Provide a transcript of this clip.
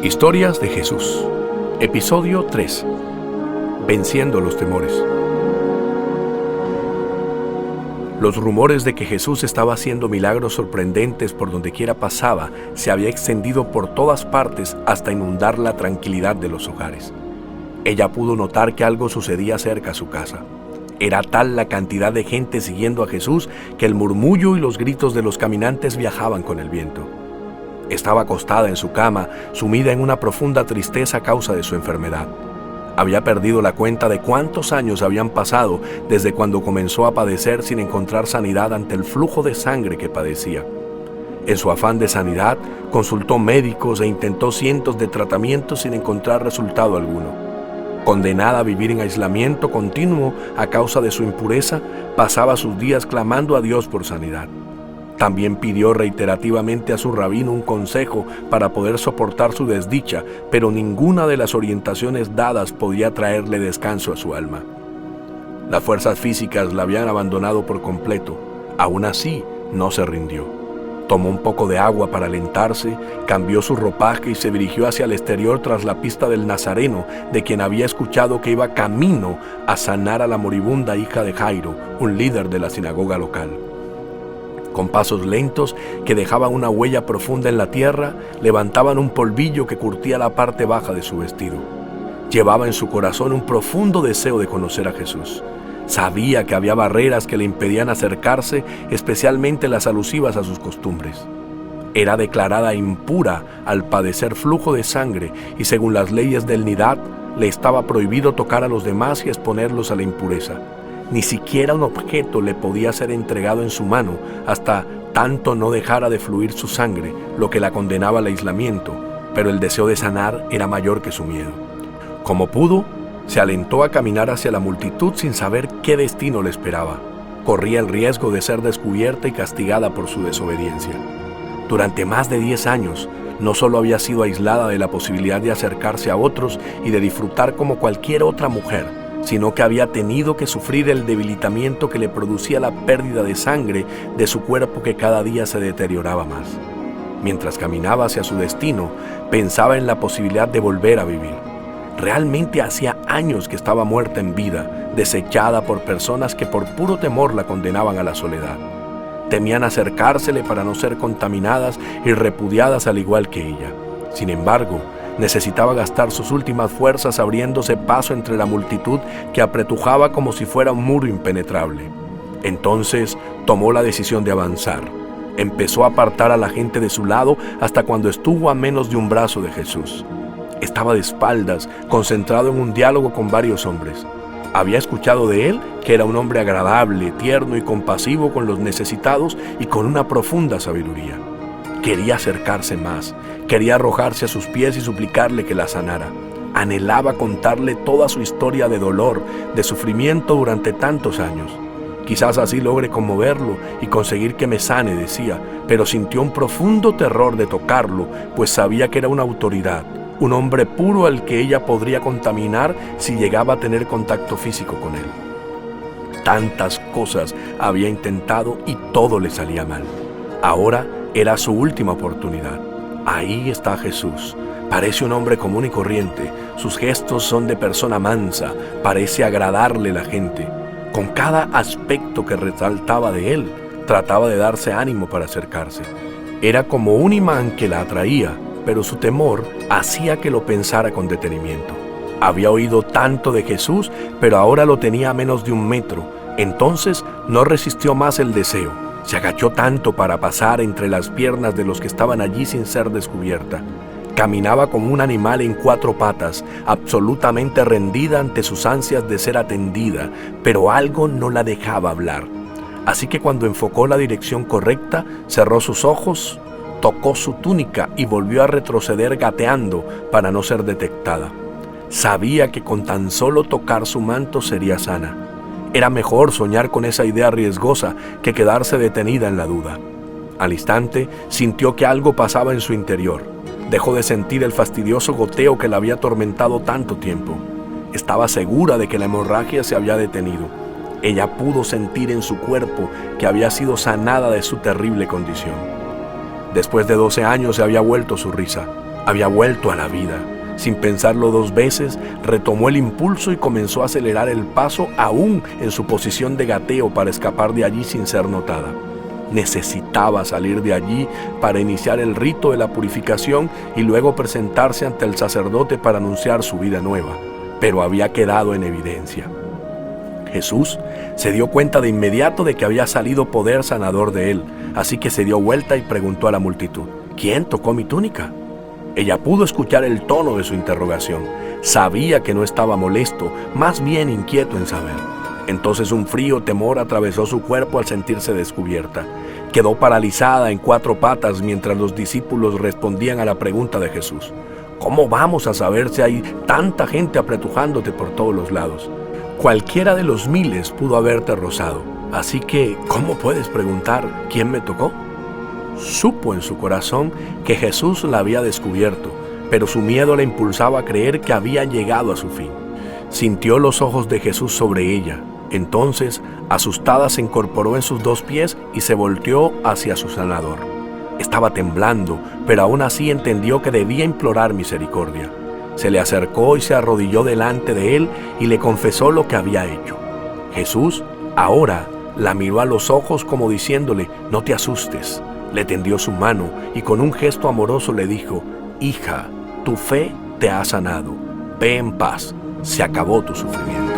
Historias de Jesús. Episodio 3. Venciendo los temores. Los rumores de que Jesús estaba haciendo milagros sorprendentes por donde quiera pasaba se había extendido por todas partes hasta inundar la tranquilidad de los hogares. Ella pudo notar que algo sucedía cerca a su casa. Era tal la cantidad de gente siguiendo a Jesús que el murmullo y los gritos de los caminantes viajaban con el viento. Estaba acostada en su cama, sumida en una profunda tristeza a causa de su enfermedad. Había perdido la cuenta de cuántos años habían pasado desde cuando comenzó a padecer sin encontrar sanidad ante el flujo de sangre que padecía. En su afán de sanidad, consultó médicos e intentó cientos de tratamientos sin encontrar resultado alguno. Condenada a vivir en aislamiento continuo a causa de su impureza, pasaba sus días clamando a Dios por sanidad. También pidió reiterativamente a su rabino un consejo para poder soportar su desdicha, pero ninguna de las orientaciones dadas podía traerle descanso a su alma. Las fuerzas físicas la habían abandonado por completo. Aún así, no se rindió. Tomó un poco de agua para alentarse, cambió su ropaje y se dirigió hacia el exterior tras la pista del Nazareno, de quien había escuchado que iba camino a sanar a la moribunda hija de Jairo, un líder de la sinagoga local. Con pasos lentos que dejaban una huella profunda en la tierra, levantaban un polvillo que curtía la parte baja de su vestido. Llevaba en su corazón un profundo deseo de conocer a Jesús. Sabía que había barreras que le impedían acercarse, especialmente las alusivas a sus costumbres. Era declarada impura al padecer flujo de sangre y según las leyes del Nidad, le estaba prohibido tocar a los demás y exponerlos a la impureza. Ni siquiera un objeto le podía ser entregado en su mano hasta tanto no dejara de fluir su sangre, lo que la condenaba al aislamiento, pero el deseo de sanar era mayor que su miedo. Como pudo, se alentó a caminar hacia la multitud sin saber qué destino le esperaba. Corría el riesgo de ser descubierta y castigada por su desobediencia. Durante más de 10 años, no solo había sido aislada de la posibilidad de acercarse a otros y de disfrutar como cualquier otra mujer, sino que había tenido que sufrir el debilitamiento que le producía la pérdida de sangre de su cuerpo que cada día se deterioraba más. Mientras caminaba hacia su destino, pensaba en la posibilidad de volver a vivir. Realmente hacía años que estaba muerta en vida, desechada por personas que por puro temor la condenaban a la soledad. Temían acercársele para no ser contaminadas y repudiadas al igual que ella. Sin embargo, necesitaba gastar sus últimas fuerzas abriéndose paso entre la multitud que apretujaba como si fuera un muro impenetrable. Entonces tomó la decisión de avanzar. Empezó a apartar a la gente de su lado hasta cuando estuvo a menos de un brazo de Jesús. Estaba de espaldas, concentrado en un diálogo con varios hombres. Había escuchado de él que era un hombre agradable, tierno y compasivo con los necesitados y con una profunda sabiduría. Quería acercarse más, quería arrojarse a sus pies y suplicarle que la sanara. Anhelaba contarle toda su historia de dolor, de sufrimiento durante tantos años. Quizás así logre conmoverlo y conseguir que me sane, decía, pero sintió un profundo terror de tocarlo, pues sabía que era una autoridad, un hombre puro al que ella podría contaminar si llegaba a tener contacto físico con él. Tantas cosas había intentado y todo le salía mal. Ahora era su última oportunidad. Ahí está Jesús. Parece un hombre común y corriente. Sus gestos son de persona mansa. Parece agradarle la gente. Con cada aspecto que resaltaba de él, trataba de darse ánimo para acercarse. Era como un imán que la atraía, pero su temor hacía que lo pensara con detenimiento. Había oído tanto de Jesús, pero ahora lo tenía a menos de 1 metro. Entonces no resistió más el deseo. Se agachó tanto para pasar entre las piernas de los que estaban allí sin ser descubierta. Caminaba como un animal en 4 patas, absolutamente rendida ante sus ansias de ser atendida, pero algo no la dejaba hablar. Así que cuando enfocó la dirección correcta, cerró sus ojos, tocó su túnica y volvió a retroceder gateando para no ser detectada. Sabía que con tan solo tocar su manto sería sana. Era mejor soñar con esa idea riesgosa que quedarse detenida en la duda. Al instante, sintió que algo pasaba en su interior. Dejó de sentir el fastidioso goteo que la había atormentado tanto tiempo. Estaba segura de que la hemorragia se había detenido. Ella pudo sentir en su cuerpo que había sido sanada de su terrible condición. Después de 12 años se había vuelto su risa. había vuelto a la vida. Sin pensarlo dos veces, retomó el impulso y comenzó a acelerar el paso aún en su posición de gateo para escapar de allí sin ser notada. Necesitaba salir de allí para iniciar el rito de la purificación y luego presentarse ante el sacerdote para anunciar su vida nueva, pero había quedado en evidencia. Jesús se dio cuenta de inmediato de que había salido poder sanador de él, así que se dio vuelta y preguntó a la multitud: ¿quién tocó mi túnica? Ella pudo escuchar el tono de su interrogación. Sabía que no estaba molesto, más bien inquieto en saber. Entonces un frío temor atravesó su cuerpo al sentirse descubierta. Quedó paralizada en 4 patas mientras los discípulos respondían a la pregunta de Jesús: ¿cómo vamos a saber si hay tanta gente apretujándote por todos los lados? Cualquiera de los miles pudo haberte rozado, así que ¿cómo puedes preguntar quién me tocó? Supo en su corazón que Jesús la había descubierto, pero su miedo la impulsaba a creer que había llegado a su fin. Sintió los ojos de Jesús sobre ella. Entonces, asustada, se incorporó en sus 2 pies y se volteó hacia su sanador. Estaba temblando, pero aún así entendió que debía implorar misericordia. Se le acercó y se arrodilló delante de él y le confesó lo que había hecho. Jesús ahora la miró a los ojos como diciéndole: no te asustes. Le tendió su mano y con un gesto amoroso le dijo: hija, tu fe te ha sanado. Ve en paz, se acabó tu sufrimiento.